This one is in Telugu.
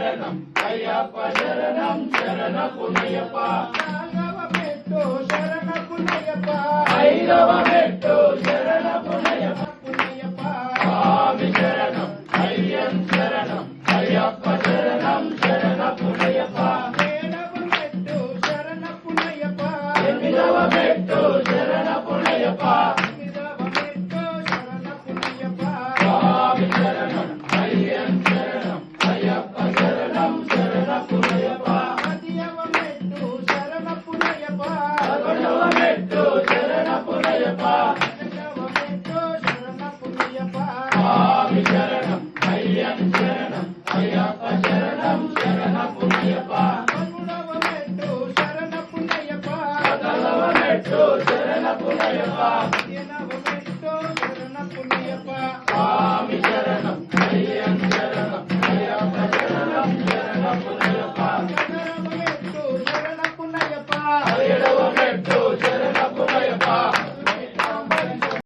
శరణం అయ్యప్ప శరణం శరణ పునయ్యప్ప నాగవ పెట్టు శరణ పునయ్యప్ప ఐదవ పెట్టు శరణ పునయ్యప్ప పునయ్యప్ప స్వామి శరణం అయ్యం శరణం అయ్యప్ప శరణం శరణ పునయ్యప్ప ఏడవ పెట్టు శరణ పునయ్యప్ప ఎనిమిదవ పెట్టు శరణ పునయ్యప్ప ఎనిమిదవ పెట్టు శరణ పునయ్యప్ప స్వామి శరణం అయ్యం శరణం అయ్యప్ప శరణం శరణ పునయ్యప్ప పదియవ పెట్టు శరణ పునయ్యప్ప పదకొండవ పెట్టు శరణ పునయ్యప్ప పన్నెండవ పెట్టు శరణ పునయ్యప్ప స్వామి శరణం అయ్యం శరణం అయ్యప్ప శరణం శరణ పునయ్యప్ప పదమూడవ పెట్టు శరణ పునయ్యప్ప పద్నాలుగవ పెట్టు శరణ పునయ్యప్ప